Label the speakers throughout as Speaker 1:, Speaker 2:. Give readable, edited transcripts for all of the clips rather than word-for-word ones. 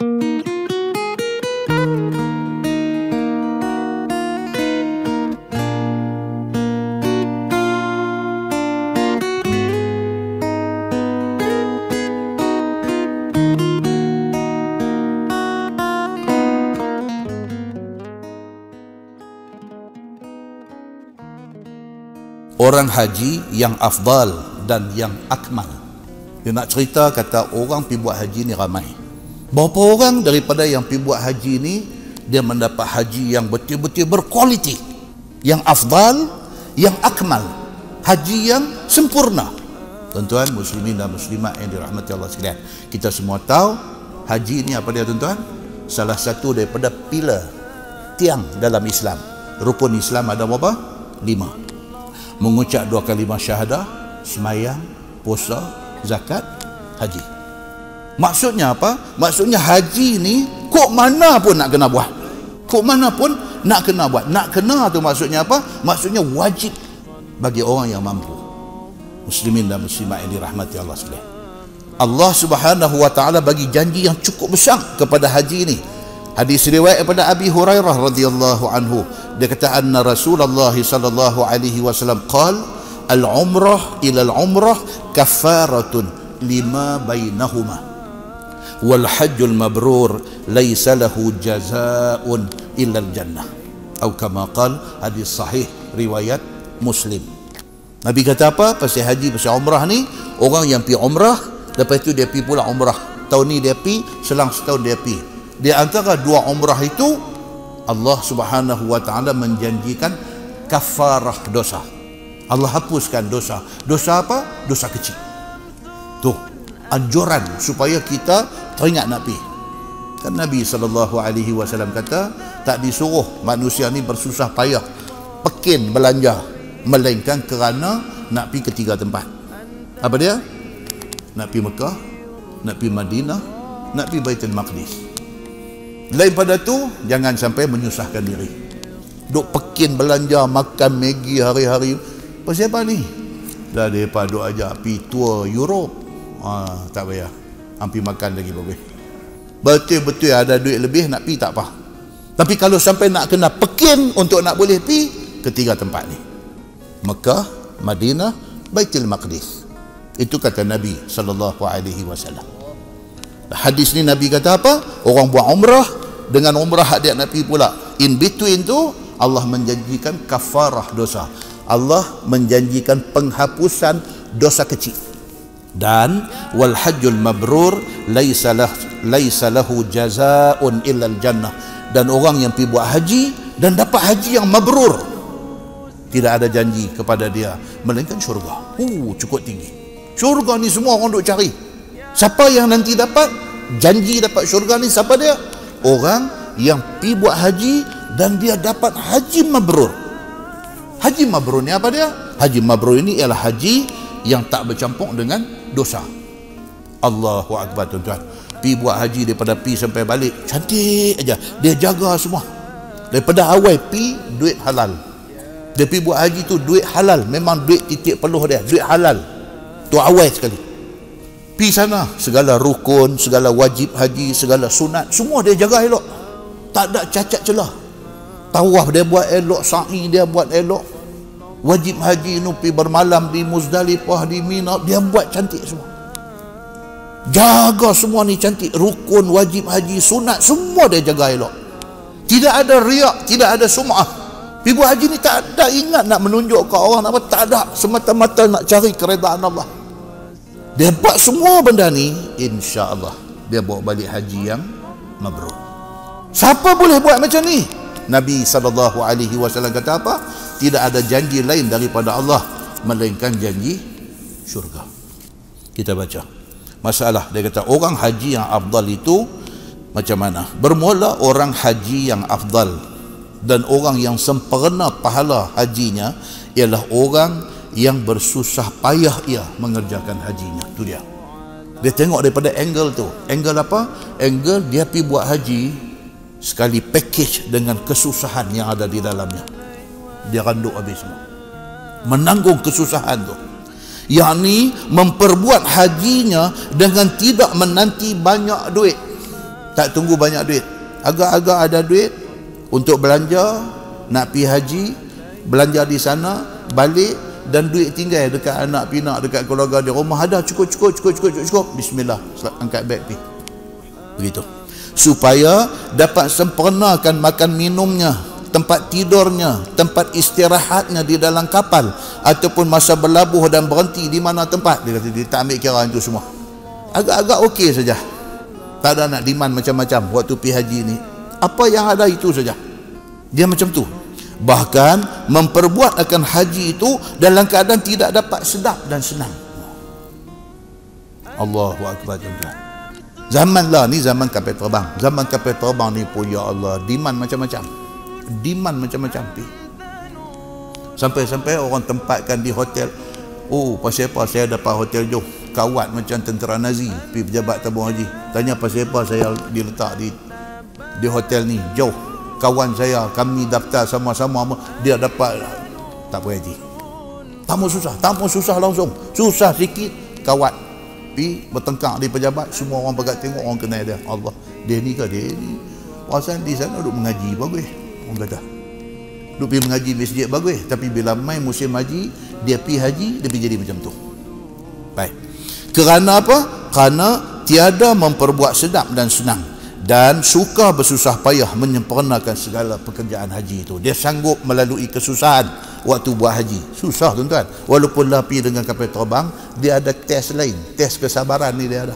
Speaker 1: Orang haji yang afdal dan yang akmal. Dia nak cerita, kata orang pergi buat haji ni ramai. Berapa orang daripada yang pergi buat haji ni dia mendapat haji yang betul-betul berkualiti, yang afdal, yang akmal, haji yang sempurna. Tuan-tuan muslimin dan muslimat yang dirahmati Allah sekalian, kita semua tahu haji ni apa dia tuan-tuan? Salah satu daripada pilar, tiang dalam Islam. Rukun Islam ada berapa? 5. Mengucap 2 kalimah syahadah, semayang, puasa, zakat, haji. Maksudnya apa? Maksudnya haji ni kok mana pun nak kena buat. Kok mana pun nak kena buat. Nak kena tu maksudnya apa? Maksudnya wajib bagi orang yang mampu. Muslimin dan muslimat yang dirahmati Allah sekalian, Allah Subhanahu wa taala bagi janji yang cukup besar kepada haji ni. Hadis riwayat daripada Abi Hurairah radhiyallahu anhu, dia kata anna Rasulullah sallallahu alaihi wasallam qala al-umrah ila al-umrah kaffaratun lima bainahuma wal hajjul mabrur laisa lahu jazaa'un illa al-jannah, atau kama qala, hadis sahih riwayat Muslim. Nabi kata apa pasal haji, pasal umrah ni? Orang yang pergi umrah, lepas tu dia pergi pula umrah. Tahun ni dia pergi, selang setahun dia pergi. Di antara 2 umrah itu, Allah Subhanahu wa taala menjanjikan kafarah dosa. Allah hapuskan dosa. Dosa apa? Dosa kecil. Tuh, anjuran supaya kita teringat nak pergi. Kan Nabi SAW kata, tak disuruh manusia ni bersusah payah pekin belanja, melainkan kerana nak pergi ke 3 tempat. Apa dia? Nak pergi Mekah, nak pergi Madinah, nak pergi Baitul Maqdis. Lain pada tu, jangan sampai menyusahkan diri. Duk pekin belanja, makan Maggi hari-hari. Pasal apa ni? Dah mereka duk ajak pergi tour Europe. Tak payah. Hampir makan lagi boleh. Betul-betul ada duit lebih nak pergi tak apa. Tapi kalau sampai nak kena pekin untuk nak boleh pergi ke 3 tempat ni, Mekah, Madinah, Baitul Maqdis. Itu kata Nabi SAW. Hadis ni Nabi kata apa? Orang buat umrah, dengan umrah dia nak pergi pula, in between tu Allah menjanjikan kafarah dosa. Allah menjanjikan penghapusan dosa kecil. Dan wal hajjul mabrur laisa lahu jazaa'un illa al-jannah. Dan orang yang pergi buat haji dan dapat haji yang mabrur, tidak ada janji kepada dia melainkan syurga. Cukup tinggi. Syurga ni semua orang duk cari. Siapa yang nanti dapat janji dapat syurga ni? Siapa dia? Orang yang pergi buat haji dan dia dapat haji mabrur. Haji mabrur ni apa dia? Haji mabrur ini ialah haji yang tak bercampur dengan dosa. Allahu Akbar tuan-tuan. Pergi buat haji, daripada pergi sampai balik cantik aja. Dia jaga semua. Daripada awal pergi, duit halal. Dia pergi buat haji tu duit halal. Memang duit titik peluh dia, duit halal. Tu awal sekali. Pergi sana, segala rukun, segala wajib haji, segala sunat, semua dia jaga elok. Tak ada cacat celah. Tawaf dia buat elok, sa'i dia buat elok. Wajib haji nu pergi bermalam di Muzdalifah, di Mina, dia buat cantik semua. Jaga semua ni cantik. Rukun, wajib haji, sunat, semua dia jaga elok. Tidak ada riak, tidak ada sum'ah. Pergi buat haji ni tak ada ingat nak menunjuk ke orang apa, tak ada. Semata-mata nak cari keredaan Allah. Dia buat semua benda ni, insya-Allah dia bawa balik haji yang mabrur. Siapa boleh buat macam ni? Nabi SAW kata apa? Tidak ada janji lain daripada Allah melainkan janji syurga. Kita baca masalah, dia kata orang haji yang afdal itu macam mana? Bermula orang haji yang afdal dan orang yang sempurna pahala hajinya ialah orang yang bersusah payah ia mengerjakan hajinya. Tu dia. Dia tengok daripada angle tu. Angle apa? Angle dia pergi buat haji sekali package dengan kesusahan yang ada di dalamnya. Dia randuk habis semua. Menanggung kesusahan tu. Yakni memperbuat hajinya dengan tidak menanti banyak duit. Tak tunggu banyak duit. Agak-agak ada duit untuk belanja, nak pergi haji, belanja di sana, balik, dan duit tinggal dekat anak pinak, dekat keluarga di rumah ada, cukup. Bismillah, angkat beg pergi. Begitu. Supaya dapat sempurnakan makan minumnya, tempat tidurnya, tempat istirahatnya di dalam kapal, ataupun masa berlabuh dan berhenti di mana tempat. Dia kata dia tak ambil kira itu semua. Agak-agak okey saja. Tak ada nak demand macam-macam waktu pergi haji ni. Apa yang ada itu saja. Dia macam tu. Bahkan memperbuat akan haji itu dalam keadaan tidak dapat sedap dan senang. Allahu Akbar, tuan-tuan. Zaman lah ni zaman kapal terbang. Zaman kapal terbang ni pun ya Allah, demand macam-macam. Demand macam-macam pi. Sampai-sampai orang tempatkan di hotel. Oh, pasal apa saya dapat hotel jauh? Kawat macam tentera Nazi, pi pejabat tabung haji. Tanya pasal apa saya diletak di hotel ni jauh. Kawan saya, kami daftar sama-sama, dia dapat tak boleh haji. Tak mau susah langsung. Susah sikit, kawat. Pi bertengkar di pejabat, semua orang pegat tengok, orang kenal dia. Allah, dia ni ke dia ni? Pasal di sana duk mengaji bagus. Orang kata duk pergi mengaji masjid bagus, tapi bila mai musim haji, dia pergi haji, dia pergi jadi macam tu. Baik. Kerana apa? Kerana tiada memperbuat sedap dan senang, dan suka bersusah payah menyempurnakan segala pekerjaan haji itu. Dia sanggup melalui kesusahan waktu buat haji. Susah, tuan-tuan. Walaupun lah pergi dengan kapal terbang, dia ada test lain. Test kesabaran ni dia ada.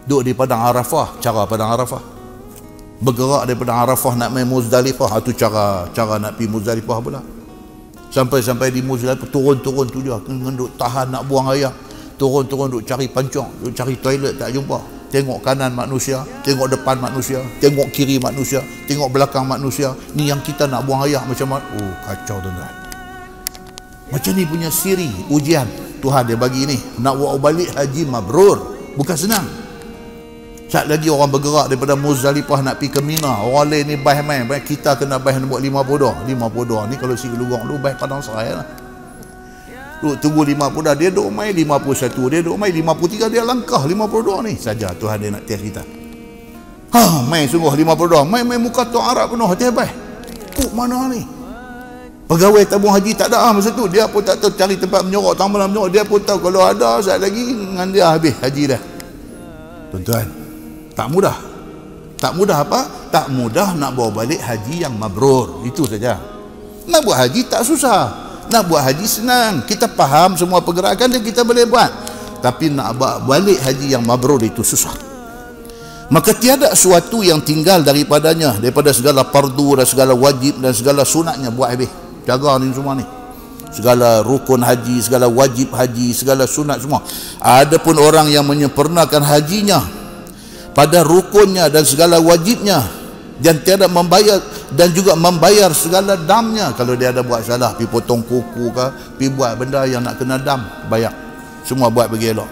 Speaker 1: Duduk di Padang Arafah, cara Padang Arafah. Bergerak daripada Arafah nak main Muzdalifah, itu cara nak pergi Muzdalifah pula. Sampai di Muzdalifah, turun tu dia, duk tahan nak buang air. Turun duk cari pancong, duk cari toilet tak jumpa. Tengok kanan manusia, tengok depan manusia, tengok kiri manusia, tengok belakang manusia. Ni yang kita nak buang air macam mana? Oh, kacau, tuan-tuan. Macam ni punya siri ujian Tuhan dia bagi ni. Nak buat balik haji mabrur bukan senang. Sat lagi orang bergerak daripada Muzdalifah nak pergi ke Mina. Orang lain ni baih main, kita kena baih buat 50 dah. 50 dah ni kalau si lugong lu baih padang serai lah. Duk tunggu 50 dah, dia duk main 51, dia duk main 53, dia langkah 52 ni saja. Tuhan dia nak test kita. Main sungguh 52, main muka tu Arab penuh, hati baik. Kuk mana ni? Pegawai tabung haji tak ada masa tu, dia pun tak tahu cari tempat menyorok, tambah menyorok, dia pun tahu kalau ada saat lagi dengan dia habis haji dah. Tuan-tuan, tak mudah. Tak mudah apa? Tak mudah nak bawa balik haji yang mabrur. Itu saja. Nak buat haji tak susah. Nak buat haji senang. Kita faham semua pergerakan dan kita boleh buat. Tapi nak balik haji yang mabrur itu susah. Maka tiada sesuatu yang tinggal daripadanya, daripada segala fardu dan segala wajib dan segala sunatnya buat habis. Jaga ni semua ni. Segala rukun haji, segala wajib haji, segala sunat semua. Adapun orang yang menyempurnakan hajinya pada rukunnya dan segala wajibnya, dan tiada membayar dan juga membayar segala damnya. Kalau dia ada buat salah, pergi potong kuku ke, pergi buat benda yang nak kena dam, bayar. Semua buat bagi elok.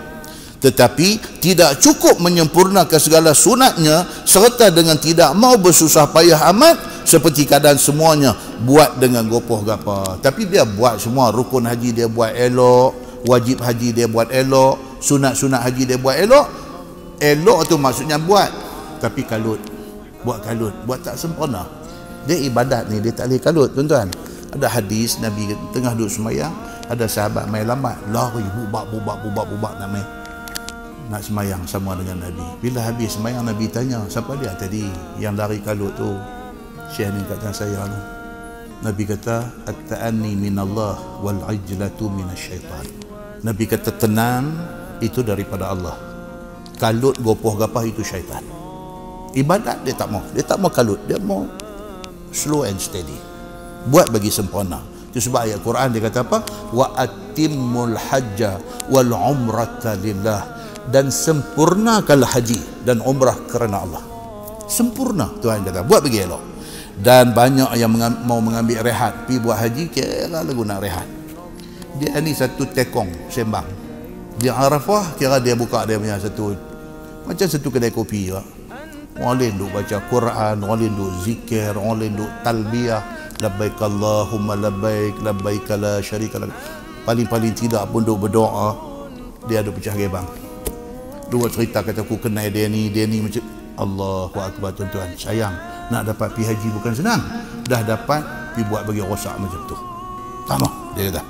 Speaker 1: Tetapi tidak cukup menyempurnakan segala sunatnya serta dengan tidak mau bersusah payah amat, seperti keadaan semuanya buat dengan gopoh gapa. Tapi dia buat semua, rukun haji dia buat elok, wajib haji dia buat elok, sunat-sunat haji dia buat elok. Elok tu maksudnya buat, tapi kalut. Buat kalut, buat tak sempurna. Dia ibadat ni, dia tak boleh kalut, tuan-tuan. Ada hadis Nabi tengah duduk semayang, ada sahabat main lambat, lari bubak nak semayang sama dengan Nabi. Bila habis semayang, Nabi tanya, siapa dia tadi yang lari kalut tu? Syekh ni kata saya tu. Nabi kata, at-ta'anni minallah wal ajlatu minasyaitan. Nabi kata tenang itu daripada Allah, kalut gopoh gapah itu syaitan. Ibadat dia tak mau kalut, dia mau slow and steady, buat bagi sempurna. Itu sebab ayat Quran dia kata apa? Wa atimmul hajja wal umrata lillah, dan sempurnakanlah haji dan umrah kerana Allah. Sempurna, Tuhan kata, buat bagi elok. Dan banyak yang mau mengambil rehat, pergi buat haji, kira lagu nak rehat. Dia ni satu tekong sembang di Arafah, kira dia buka dia punya satu macam satu kedai kopi juga. Orang lain duk baca Quran, orang lain duk zikir, orang lain duk talbiyah, labbaik Allahumma labbaik, labbaik la syarika lak. Paling-paling tidak pun duk berdoa, dia ada pecah gebang. Dua cerita kata aku kenal dia ni macam Allahu Akbar tuan-tuan. Sayang, nak dapat pergi haji bukan senang. Dah dapat, pergi buat bagi rosak macam tu. Tak mau, dia kata.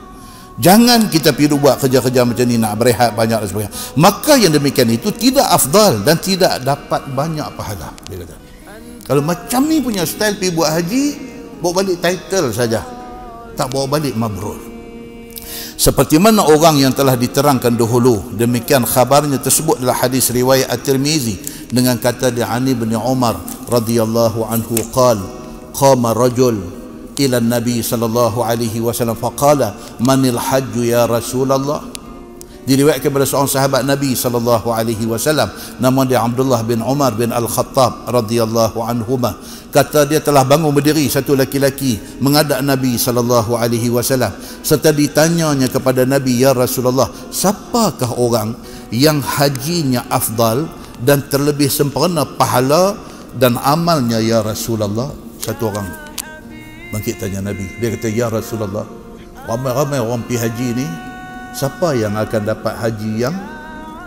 Speaker 1: Jangan kita pergi buat kerja-kerja macam ni, nak berehat banyak dan sebagainya. Maka yang demikian itu tidak afdal dan tidak dapat banyak pahala, dia kata. Kalau macam ni punya style pergi buat haji, bawa balik title saja, tak bawa balik mabrur. Seperti mana orang yang telah diterangkan dahulu, demikian khabarnya tersebut adalah hadis riwayat At-Tirmizi dengan kata di Ani bin Umar radhiyallahu anhu qala qama rajul ila Nabi sallallahu alaihi wasallam faqala manil hajj ya Rasulullah. Diriwayatkan kepada seorang sahabat Nabi sallallahu alaihi wasallam, nama dia Abdullah bin Umar bin Al-Khattab radhiyallahu anhuma. Kata dia telah bangun berdiri satu laki-laki menghadap Nabi sallallahu alaihi wasallam serta ditanyanya kepada Nabi, ya Rasulullah, siapakah orang yang hajinya afdal dan terlebih sempurna pahala dan amalnya ya Rasulullah? Satu orang bangkit tanya Nabi, dia kata, ya Rasulullah, ramai-ramai orang pergi haji ni, siapa yang akan dapat haji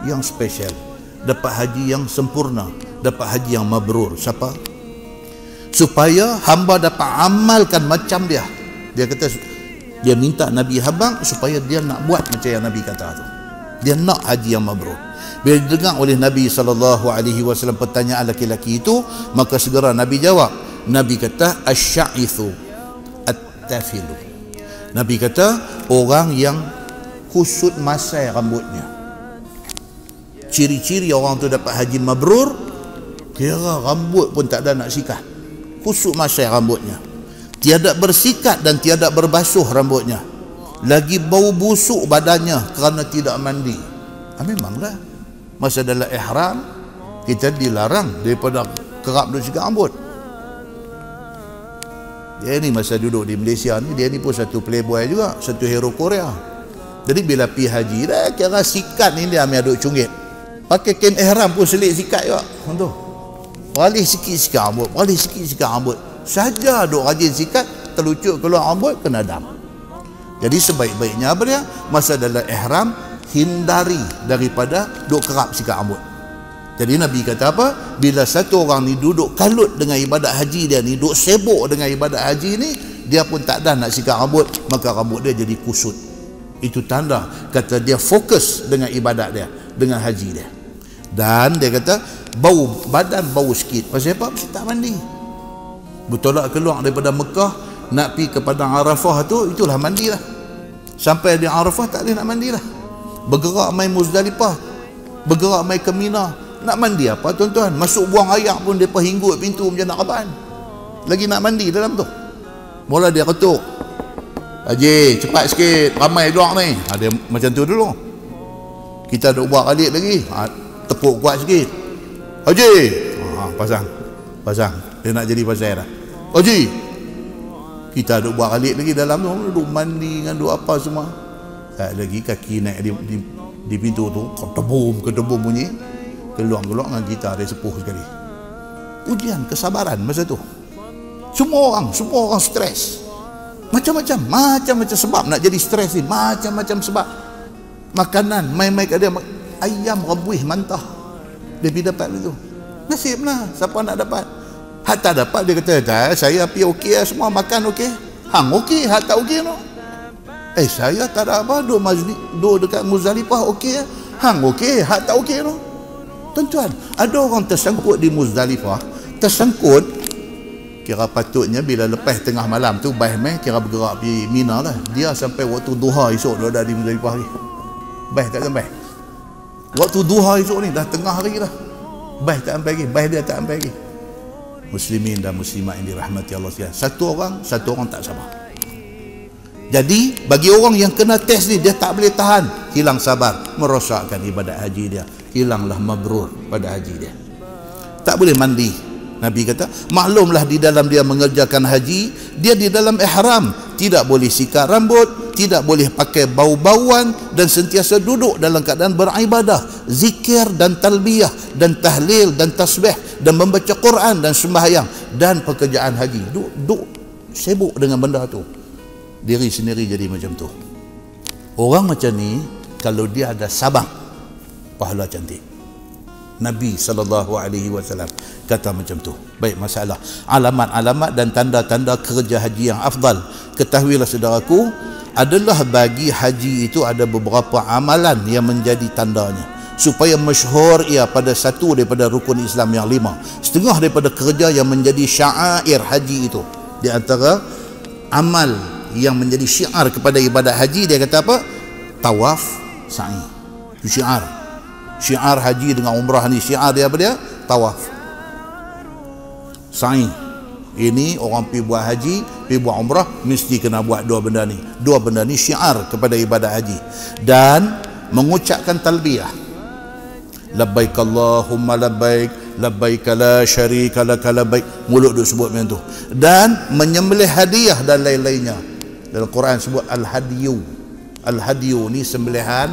Speaker 1: yang spesial, dapat haji yang sempurna, dapat haji yang mabrur? Siapa? Supaya hamba dapat amalkan macam dia. Dia kata, dia minta Nabi habang supaya dia nak buat macam yang Nabi kata tu. Dia nak haji yang mabrur. Bila didengar oleh Nabi SAW pertanyaan laki-laki itu, maka segera Nabi jawab. Nabi kata, asy-sya'ithu at-tafilu. Nabi kata, orang yang kusut masai rambutnya. Ciri-ciri orang tu dapat haji mabrur, kira rambut pun tak ada nak sikat, kusut masai rambutnya, tiada bersikat dan tiada berbasuh rambutnya, lagi bau busuk badannya kerana tidak mandi. Memanglah masa dalam ihram kita dilarang daripada kerap duk sikat rambut. Dia ni masa duduk di Malaysia ni, dia ni pun satu playboy juga, satu hero Korea. Jadi bila pergi haji dah kira sikat ni dia ambil duk cungit. Pakai kain ihram pun selit sikat juga. Contoh. Beralih sikit sikat rambut, beralih sikit sikat rambut. Saja duk rajin sikat, terlucut keluar rambut kena dam. Jadi sebaik-baiknya apa dia? Masa dalam ihram hindari daripada duk kerap sikat rambut. Jadi Nabi kata apa? Bila satu orang ni duduk kalut dengan ibadat haji dia ni, duduk sibuk dengan ibadat haji ni, dia pun tak ada nak sikat rambut, maka rambut dia jadi kusut. Itu tanda kata dia fokus dengan ibadat dia, dengan haji dia. Dan dia kata bau badan bau sikit. Pasal apa? Pasal tak mandi. Bertolak keluar daripada Mekah nak pergi ke padang Arafah tu, itulah mandilah. Sampai di Arafah tak boleh nak mandilah. Bergerak main Muzdalifah, bergerak main ke Mina, nak mandi apa tuan-tuan? Masuk buang air pun depa hinggut pintu macam nak kaban. Lagi nak mandi dalam tu. Mula dia ketuk. Haji, cepat sikit, ramai keluar ni. Dia macam tu dulu. Kita duk buat kalik lagi. Tepuk kuat sikit. Haji. Pasang. Dia nak jadi pasal dah. Haji. Kita duk buat kalik lagi dalam tu, duk mandi dengan duk apa semua. Tak lagi kaki naik di pintu tu, kedebum bunyi. Keluar dengan gitar dia sepuh sekali. Ujian kesabaran masa tu. Semua orang stres. Macam-macam sebab nak jadi stres ni, macam-macam sebab. Makanan mai-mai kat dia, ayam rebuih mantah. Dia pergi dapat itu. Nasiblah siapa nak dapat. Hak tak dapat dia kata, saya pergi okey lah semua, makan okey. Hang okey, hak tak okey no. Saya tak ada apa, duduk dekat Muzdalifah okey. Hang okey, hak tak okey no. Tuan-tuan, ada orang tersangkut di Muzdalifah, kira patutnya bila lepas tengah malam tu baih kira bergerak pergi Mina lah. Dia sampai waktu duha esok dia dah di Muzdalifah lagi. Baih tak sampai. Waktu duha esok ni dah tengah hari dah. Baih tak sampai lagi, baih dia tak sampai lagi. Muslimin dan muslimat yang dirahmati Allah sekalian. Satu orang tak sabar. Jadi bagi orang yang kena test ni, dia tak boleh tahan, hilang sabar, merosakkan ibadat haji dia, hilanglah mabrur pada haji dia. Tak boleh mandi. Nabi kata, maklumlah di dalam dia mengerjakan haji, dia di dalam ihram, tidak boleh sikat rambut, tidak boleh pakai bau-bauan, dan sentiasa duduk dalam keadaan beribadah, zikir dan talbiyah dan tahlil dan tasbih dan membaca Quran dan sembahyang dan pekerjaan haji. Duduk sibuk dengan benda tu. Diri sendiri jadi macam tu. Orang macam ni kalau dia ada sabar, pahala cantik. Nabi SAW kata macam tu. Baik, masalah alamat-alamat dan tanda-tanda kerja haji yang afdal. Ketahuilah saudaraku, adalah bagi haji itu ada beberapa amalan yang menjadi tandanya supaya masyhur ia pada satu daripada rukun Islam yang 5. Setengah daripada kerja yang menjadi syair haji itu, di antara amal yang menjadi syiar kepada ibadat haji, dia kata apa? Tawaf sa'i. Itu syiar. Syiar haji dengan umrah ni, syiar dia apa dia? Tawaf sa'i. Ini orang pergi buat haji, pergi buat umrah, mesti kena buat dua benda ni. Dua benda ni syiar kepada ibadat haji. Dan mengucapkan talbiyah. Labbaik Allahumma labbaik, labbaik la syarika lak labbaik. Mulut duk sebut macam tu. Dan menyembelih hadiah dan lain-lainnya. Dalam Quran sebut al-hadiyu. Al-hadiyu ni sembelihan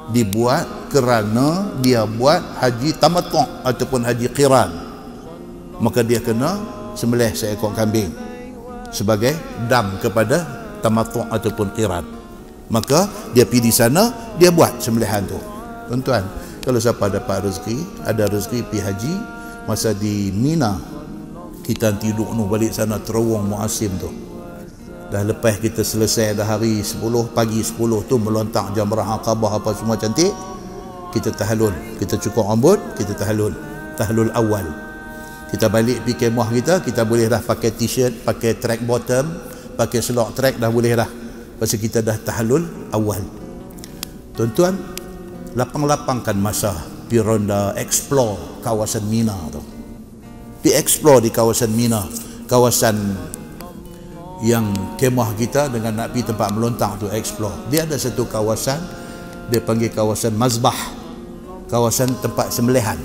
Speaker 1: dibuat kerana dia buat haji tamattu' ataupun haji qiran. Maka dia kena sembelih seekor kambing sebagai dam kepada tamattu' ataupun qiran. Maka dia pergi di sana, dia buat sembelihan tu. Tuan-tuan, kalau siapa dapat rezeki, ada rezeki pergi haji, masa di Mina, kita tidur balik sana terowong Muasim tu. Dah lepas kita selesai dah hari 10, pagi 10 tu melontar jamrah Aqabah apa semua cantik, kita tahallul, kita cukur rambut, kita tahallul awal. Kita balik pergi kemah kita boleh dah pakai t-shirt, pakai track bottom, pakai selok track, dah boleh dah. Pasal kita dah tahallul awal. Tuan-tuan, lapang-lapangkan masa pergi ronda, explore kawasan Mina tu. Pergi explore di kawasan Mina, kawasan yang kemah kita dengan nak pergi tempat melontar tu, explore. Dia ada satu kawasan, dia panggil kawasan Mazbah, kawasan tempat sembelihan.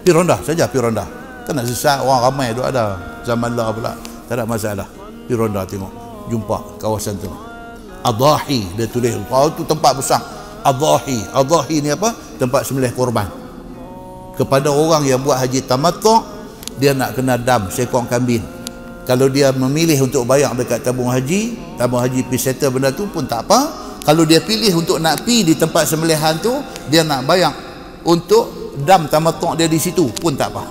Speaker 1: Pergi ronda saja, pergi ronda. Tak nak sesat, orang ramai duk ada. Zaman lah pula, tak ada masalah. Pergi ronda tengok, jumpa kawasan tu. Adahi, dia tulis. Oh, tu tempat besar. Adahi. Adahi ni apa? Tempat sembelih korban. Kepada orang yang buat haji tamattu', dia nak kena dam seekor kambing. Kalau dia memilih untuk bayar dekat tabung haji pergi settle benda tu pun tak apa. Kalau dia pilih untuk nak pergi di tempat sembelihan tu, dia nak bayar untuk dam tamattu' dia di situ pun tak apa.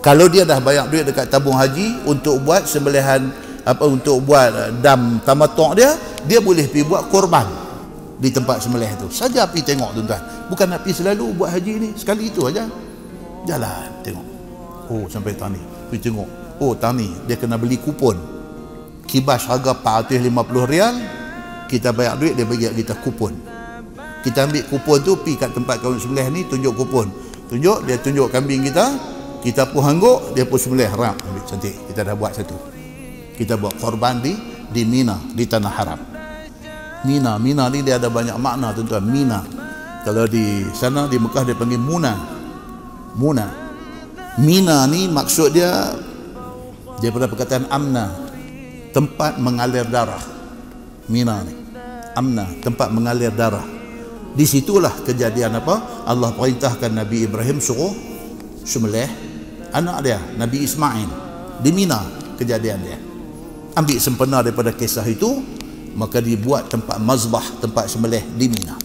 Speaker 1: Kalau dia dah bayar duit dekat tabung haji untuk buat sembelihan untuk buat dam tamattu' dia boleh pergi buat korban di tempat sembelih tu. Saja pergi tengok tuan-tuan. Bukan nak pergi selalu buat haji ni, sekali itu aja. Jalan tengok. Oh, sampai tani. Pergi tengok. Oh, tani dia kena beli kupon. Kibas harga RM450, kita bayar duit, dia bagi kita kupon. Kita ambil kupon tu, pergi kat tempat kawan sembelih ni, tunjuk kupon. Dia tunjuk kambing kita pun hangguk, dia pun sembelih, ram, ambil cantik. Kita dah buat satu. Kita buat korban di Mina, di tanah haram. Mina ni dia ada banyak makna tuan-tuan. Mina, kalau di sana di Mekah dia panggil Muna. Mina ni maksud dia daripada perkataan amna, tempat mengalir darah. Mina ni amna, tempat mengalir darah. Di situlah kejadian apa? Allah perintahkan Nabi Ibrahim suruh sembelih anak dia Nabi Ismail di Mina. Kejadian dia ambil sempena daripada kisah itu, maka dibuat tempat mazbah, tempat sembelih di Mina.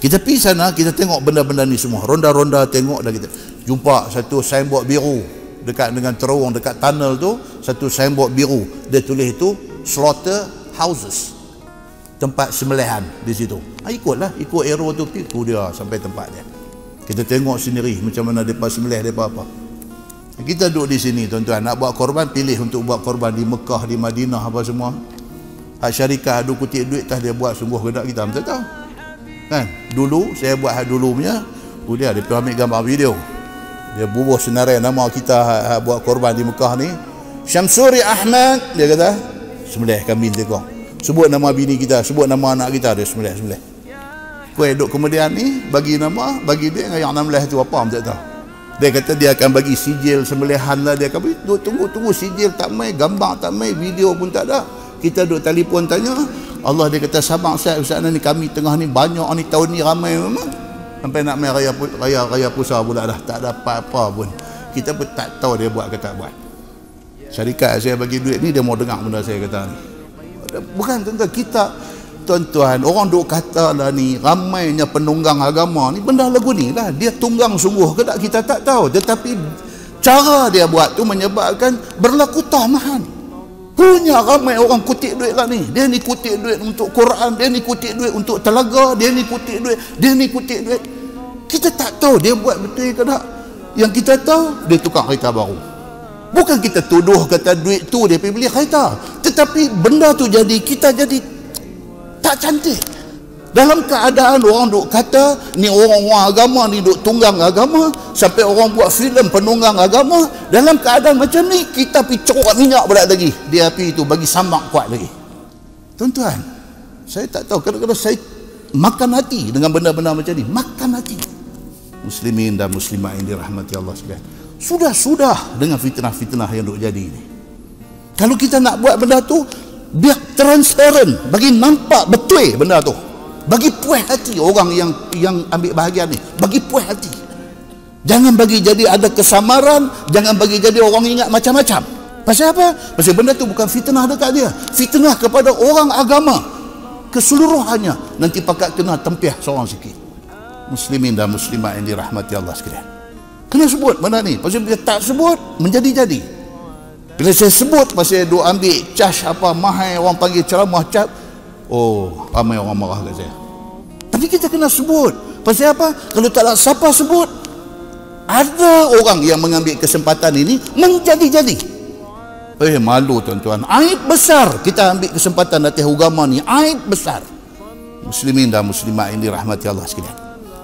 Speaker 1: Kita pergi sana, kita tengok benda-benda ni semua, ronda-ronda tengok, dah kita jumpa satu signboard biru dekat dengan terowong dekat tunnel tu, satu signboard biru, dia tulis itu slaughter houses, tempat sembelihan di situ. Ikutlah, ikut arrow tu, tu dia sampai tempat dia. Kita tengok sendiri macam mana depa sembelih, depa apa. Kita duduk di sini tuan-tuan, nak buat korban, pilih untuk buat korban di Mekah, di Madinah apa semua. Hak syarikat adu kutip duit tah dia buat sungguh gedak kita, betul tak? Kan? Dulu saya buat hak dulu punya, dia ambil gambar video. Dia bubuh senarai nama kita buat korban di Mekah ni. Syamsuri Ahmad, dia kata, sembelih kambing tekong. Sebut nama bini kita, sebut nama anak kita, dia sembelih. Kau duduk kemudian ni, bagi nama, bagi dia yang 16 tu apa, betul tak? Dia kata dia akan bagi sijil sembelihan lah, dia akan bagi, tunggu sijil tak mai, gambar tak mai, video pun tak ada. Kita duduk telefon tanya, Allah dia kata sabar Ustaz ni kami tengah ni banyak ni, tahun ni ramai memang. Sampai nak main raya pusat pula dah, tak ada apa-apa pun. Kita pun tak tahu dia buat ke tak buat. Syarikat saya bagi duit ni, dia mau dengar benda saya kata ni. Bukan tuan-tuan, kita tuan-tuan, orang duk kata lah ni, ramainya penunggang agama ni, benda lagu ni lah, dia tunggang sungguh ke tak kita tak tahu, tetapi cara dia buat tu menyebabkan berlaku tamahan. Punya ramai orang kutip duit lah ni, dia ni kutip duit untuk Quran, dia ni kutip duit untuk telaga, dia ni kutip duit, dia ni kutip duit. Kita tak tahu dia buat betul ke tak. Yang kita tahu, dia tukar kereta baru. Bukan kita tuduh kata duit tu dia pergi beli kereta, tetapi benda tu jadi, kita jadi tak cantik. Dalam keadaan orang duk kata ni orang-orang agama ni duk tunggang agama, sampai orang buat filem penunggang agama, dalam keadaan macam ni kita pergi corok minyak berat lagi di api itu, bagi sambak kuat lagi. Tuan-tuan, saya tak tahu, kadang-kadang saya makan hati dengan benda-benda macam ni, makan hati. Muslimin dan muslimat yang dirahmati Allah sekalian, sudah dengan fitnah-fitnah yang duk jadi ni. Kalau kita nak buat benda tu, biar transparent, bagi nampak betul benda tu, bagi puas hati orang yang ambil bahagian ni, bagi puas hati. Jangan bagi jadi ada kesamaran, jangan bagi jadi orang ingat macam-macam. Pasal apa? Pasal benda tu bukan fitnah dekat dia, fitnah kepada orang agama keseluruhannya, nanti pakat kena tempiah seorang sikit. Muslimin dan muslimat yang dirahmati Allah sekalian, kena sebut benda ni. Pasal bila tak sebut, menjadi-jadi. Bila saya sebut pasal duk ambil charge apa mahal, orang panggil ceramah cap, oh, ramai orang marah kat saya. Tapi kita kena sebut. Pasal apa? Kalau tak nak siapa sebut, ada orang yang mengambil kesempatan ini menjadi-jadi. Malu tuan-tuan, aib besar kita ambil kesempatan atas agama ni, aib besar. Muslimin dan muslimat yang dirahmati Allah sekalian.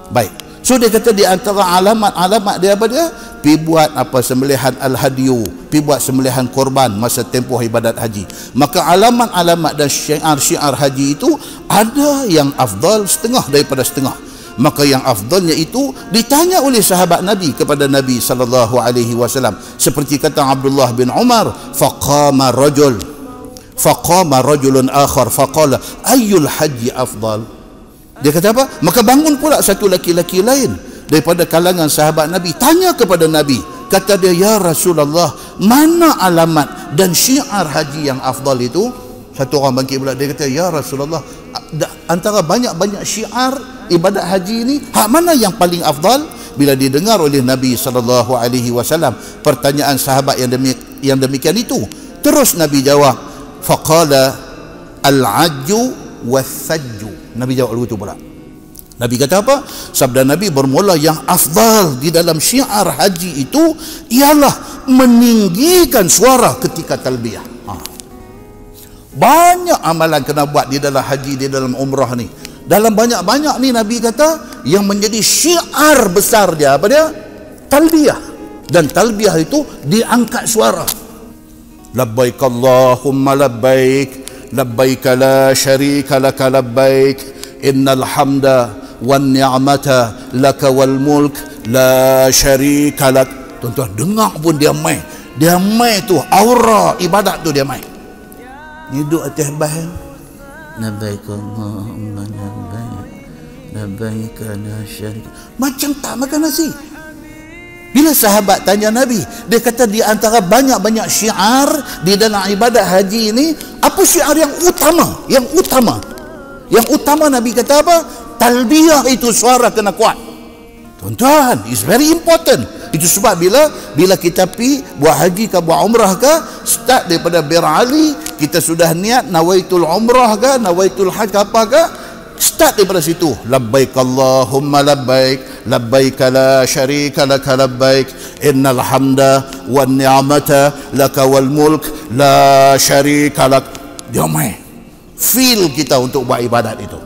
Speaker 1: Baik, so dia kata di antara alamat-alamat dia apa dia? Pi buat apa, sembelihan al-hadiyu, pi buat sembelihan korban masa tempoh ibadat haji. Maka alamat-alamat dan syiar-syiar haji itu ada yang afdal setengah daripada setengah. Maka yang afdalnya itu ditanya oleh sahabat Nabi kepada Nabi sallallahu alaihi wasallam, seperti kata Abdullah bin Umar, faqama rajulun akhar faqala ayyul haji afdal. Dia kata apa? Maka bangun pula satu laki-laki lain daripada kalangan sahabat Nabi, tanya kepada Nabi, kata dia, ya Rasulullah, mana alamat dan syiar haji yang afdal itu? Satu orang bangkit pula, dia kata, ya Rasulullah, antara banyak-banyak syiar ibadat haji ini, hak mana yang paling afdal? Bila didengar oleh Nabi SAW pertanyaan sahabat yang demikian itu, terus Nabi jawab, faqala al-ajju was-sajju. Nabi jawab begitu pula. Nabi kata apa? Sabda Nabi bermula, yang afdal di dalam syiar haji itu ialah meninggikan suara ketika talbiyah. Banyak amalan kena buat di dalam haji, di dalam umrah ni. Dalam banyak-banyak ni Nabi kata yang menjadi syiar besar dia apa dia? Talbiyah. Dan talbiyah itu diangkat suara. Labbaik Allahumma labbaik, labbaik la syarika laka labbaik, innal hamda wan ni'mata laka wal mulk la syarika lak. Tuan-tuan dengar pun dia main. Dia main tu aura ibadat tu dia main. Ni duduk atas bahan, labbaik Allahumma labbaik, labbaik la syarika, macam tak makan nasi. Bila sahabat tanya Nabi, dia kata di antara banyak-banyak syiar di dalam ibadat haji ini, apa syiar yang utama? Yang utama Nabi kata apa? Talbiyah itu suara kena kuat. Tuan-tuan, it's very important. Itu sebab bila kita pi buat haji ke buat umrah ke, start daripada Bir Ali, kita sudah niat nawaitul umrah ke, nawaitul hajj apa ke, start daripada situ. Labbaik Allahumma labbaik, labbaik la syarika laka labbaik, innal hamda wan ni'mata laka wal mulk la syarika lak. Dia main feel kita untuk buat ibadat itu.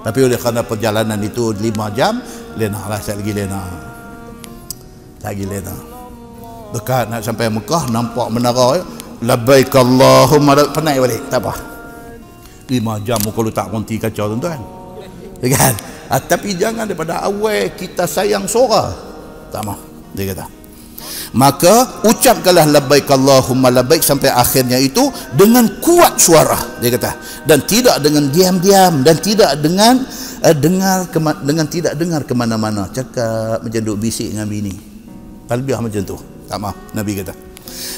Speaker 1: Tapi oleh kerana perjalanan itu 5 jam, lena lah, saya lagi lena. Dekat nak sampai Mekah, nampak menara, labbaik Allahumma, penat balik, tak apa. 5 jam kalau tak konti kacau tuan-tuan. Kan? Tapi jangan daripada awal kita sayang suara. Tak mahu, dia kata. Maka ucapkanlah labbaik Allahumma labbaik sampai akhirnya itu dengan kuat suara, dia kata, dan tidak dengan diam-diam, dan tidak dengan tidak dengar kemana-mana, cakap macam duk bisik dengan bini, talbiyah macam tu, tak mahu, Nabi kata.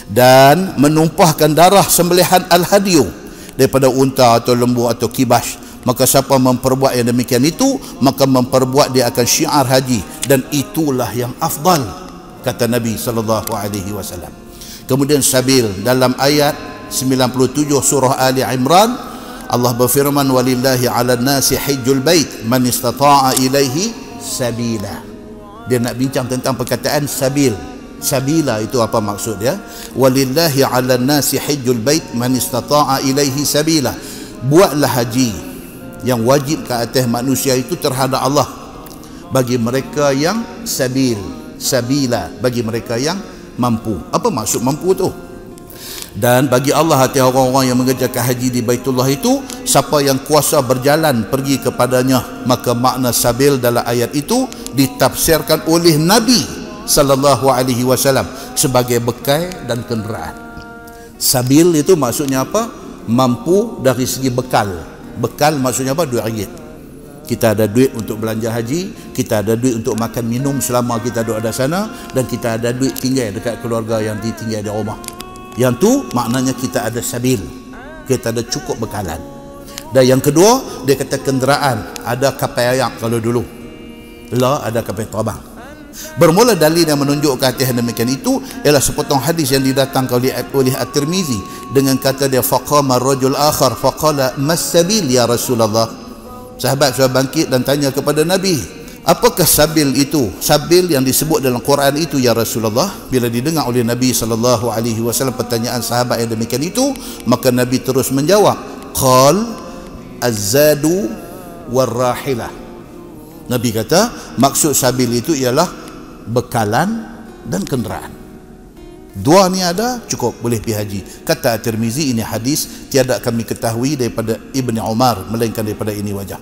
Speaker 1: Dan menumpahkan darah sembelihan al-hadiyu daripada unta atau lembu atau kibas Maka siapa memperbuat yang demikian itu, maka memperbuat dia akan syiar haji, dan itulah yang afdal, kata Nabi SAW. Kemudian sabil, dalam ayat 97 surah Ali Imran, Allah berfirman, walillahi 'alan nasi hajjul bait man istata'a ilaihi sabila. Dia nak bincang tentang perkataan sabil. Sabila itu apa maksud dia? Walillahi 'alan nasi hajjul bait man istata'a ilaihi sabila. Buatlah haji yang wajib ke atas manusia itu terhadap Allah bagi mereka yang sabil, sabila, bagi mereka yang mampu. Apa maksud mampu tu? Dan bagi Allah hati orang-orang yang mengerjakan haji di Baitullah itu, siapa yang kuasa berjalan pergi kepadanya, maka makna sabil dalam ayat itu ditafsirkan oleh Nabi sallallahu alaihi wasallam sebagai bekal dan kenderaan. Sabil itu maksudnya apa? Mampu dari segi bekal. Bekal maksudnya apa? RM2. Kita ada duit untuk belanja haji, kita ada duit untuk makan minum selama kita duduk ada sana, dan kita ada duit tinggal dekat keluarga yang ditinggal di rumah. Yang tu maknanya kita ada sabil, kita ada cukup bekalan. Dan yang kedua, dia kata kenderaan, ada kapal ayak kalau dulu. Lah ada kapal terbang. Bermula dalil yang menunjukkan hati demikian itu ialah sepotong hadis yang didatangkan oleh At-Tirmizi dengan kata dia, faqama rajul akhar faqala mas-sabil ya Rasulullah. Sahabat sudah bangkit dan tanya kepada Nabi, apakah sabil itu? Sabil yang disebut dalam Quran itu ya Rasulullah. Bila didengar oleh Nabi SAW pertanyaan sahabat yang demikian itu, maka Nabi terus menjawab, qal az-zadu war-rahilah. Nabi kata maksud sabil itu ialah bekalan dan kenderaan. Dua ni ada, cukup, boleh pergi haji. Kata At-Tirmizi, ini hadis tiada kami ketahui daripada Ibni Umar melainkan daripada ini wajah.